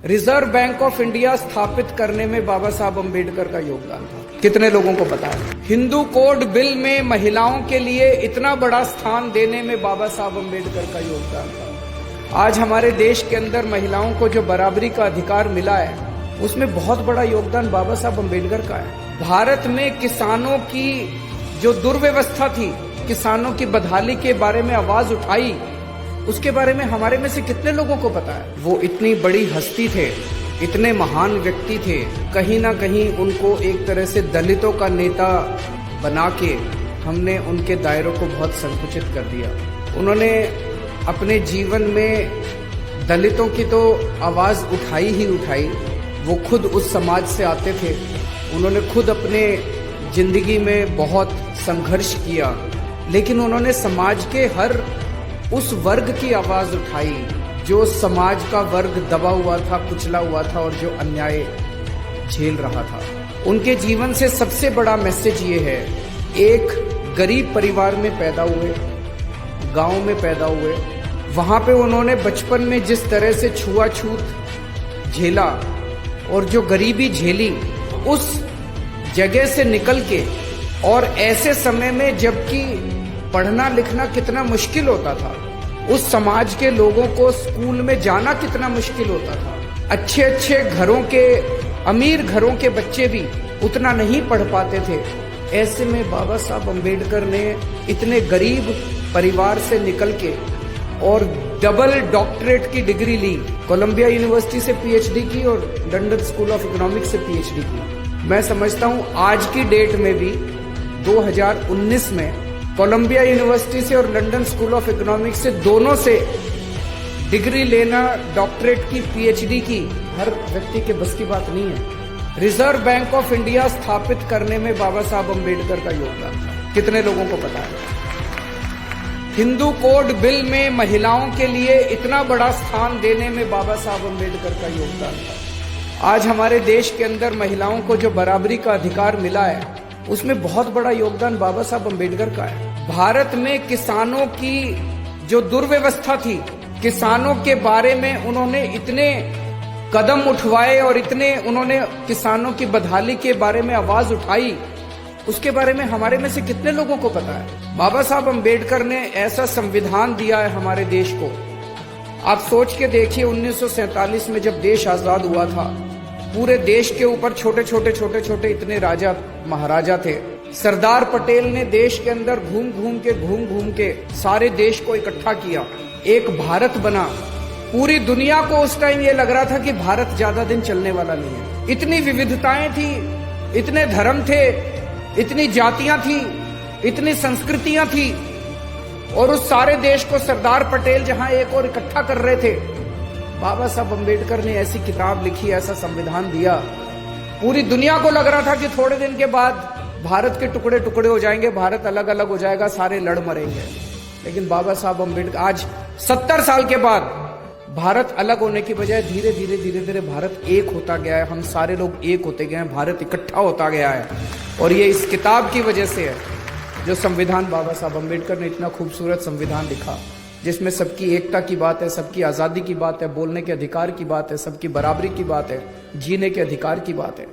Reserve bank of India स्थापित करने में बाबा साहब अम्बेडकर का योगदान था। कितने लोगों को पता है? हिंदू कोड बिल में महिलाओं के लिए इतना बड़ा स्थान देने में बाबा साहब अम्बेडकर का योगदान था। आज हमारे देश के अंदर महिलाओं को जो बराबरी का अधिकार मिला है, उसमें बहुत बड़ा योगदान बाबा साहब अम्बेडकर का है। भारत में किसानों की जो दुर्व्यवस्था थी, किसानों की बदहाली के बारे में आवाज उठाई, उसके बारे में हमारे में से कितने लोगों को पता है? वो इतनी बड़ी हस्ती थे, इतने महान व्यक्ति थे, कहीं ना कहीं उनको एक तरह से दलितों का नेता बना के हमने उनके दायरों को बहुत संकुचित कर दिया। उन्होंने अपने जीवन में दलितों की तो आवाज उठाई ही उठाई। वो खुद उस समाज से आते थे, उन्होंने खुद अपने जिंदगी में बहुत संघर्ष किया, लेकिन उन्होंने समाज के हर उस वर्ग की आवाज उठाई जो समाज का वर्ग दबा हुआ था, कुचला हुआ था और जो अन्याय झेल रहा था। उनके जीवन से सबसे बड़ा मैसेज ये है, एक गरीब परिवार में पैदा हुए, गांव में पैदा हुए, वहां पे उन्होंने बचपन में जिस तरह से छुआछूत झेला और जो गरीबी झेली, उस जगह से निकल के, और ऐसे समय में जबकि पढ़ना लिखना कितना मुश्किल होता था, उस समाज के लोगों को स्कूल में जाना कितना मुश्किल होता था। अच्छे अच्छे घरों के, अमीर घरों के बच्चे भी उतना नहीं पढ़ पाते थे। ऐसे में बाबा साहब अम्बेडकर ने इतने गरीब परिवार से निकल के और डबल डॉक्टरेट की डिग्री ली, कोलंबिया यूनिवर्सिटी से पीएचडी की और लंदन स्कूल ऑफ इकोनॉमिक्स से पीएचडी की। मैं समझता हूं आज की डेट में भी 2019 में कोलंबिया यूनिवर्सिटी से और लंदन स्कूल ऑफ इकोनॉमिक्स से, दोनों से डिग्री लेना, डॉक्टरेट की, पीएचडी की, हर व्यक्ति के बस की बात नहीं है। रिजर्व बैंक ऑफ इंडिया स्थापित करने में बाबा साहब अम्बेडकर का योगदान था। कितने लोगों को पता है? हिंदू कोड बिल में महिलाओं के लिए इतना बड़ा स्थान देने में बाबा साहब अम्बेडकर का योगदान था। आज हमारे देश के अंदर महिलाओं को जो बराबरी का अधिकार मिला है, उसमें बहुत बड़ा योगदान बाबा साहब अम्बेडकर का है। भारत में किसानों की जो दुर्व्यवस्था थी, किसानों के बारे में उन्होंने इतने कदम उठवाए और इतने उन्होंने किसानों की बदहाली के बारे में आवाज उठाई, उसके बारे में हमारे में से कितने लोगों को पता है? बाबा साहब अम्बेडकर ने ऐसा संविधान दिया है हमारे देश को। आप सोच के देखिए, 1947 में जब देश आजाद हुआ था, पूरे देश के ऊपर छोटे छोटे इतने राजा महाराजा थे। सरदार पटेल ने देश के अंदर घूम घूम के सारे देश को इकट्ठा किया, एक भारत बना। पूरी दुनिया को उस टाइम ये लग रहा था कि भारत ज्यादा दिन चलने वाला नहीं है। इतनी विविधताएं थी, इतने धर्म थे, इतनी जातियां थी, इतनी संस्कृतियां थी, और उस सारे देश को सरदार पटेल जहां एक और इकट्ठा कर रहे थे, बाबा साहब अम्बेडकर ने ऐसी किताब लिखी, ऐसा संविधान दिया। पूरी दुनिया को लग रहा था कि थोड़े दिन के बाद भारत के टुकड़े टुकड़े हो जाएंगे, भारत अलग अलग हो जाएगा, सारे लड़ मरेंगे। लेकिन बाबा साहब अम्बेडकर, आज 70 साल के बाद भारत अलग होने की बजाय धीरे धीरे भारत एक होता गया है। हम सारे लोग एक होते गए हैं, भारत इकट्ठा होता गया है। और ये इस किताब की वजह से है, जो संविधान बाबा साहब अम्बेडकर ने इतना खूबसूरत संविधान लिखा, जिसमें सबकी एकता की बात है, सबकी आजादी की बात है, बोलने के अधिकार की बात है, सबकी बराबरी की बात है, जीने के अधिकार की बात है।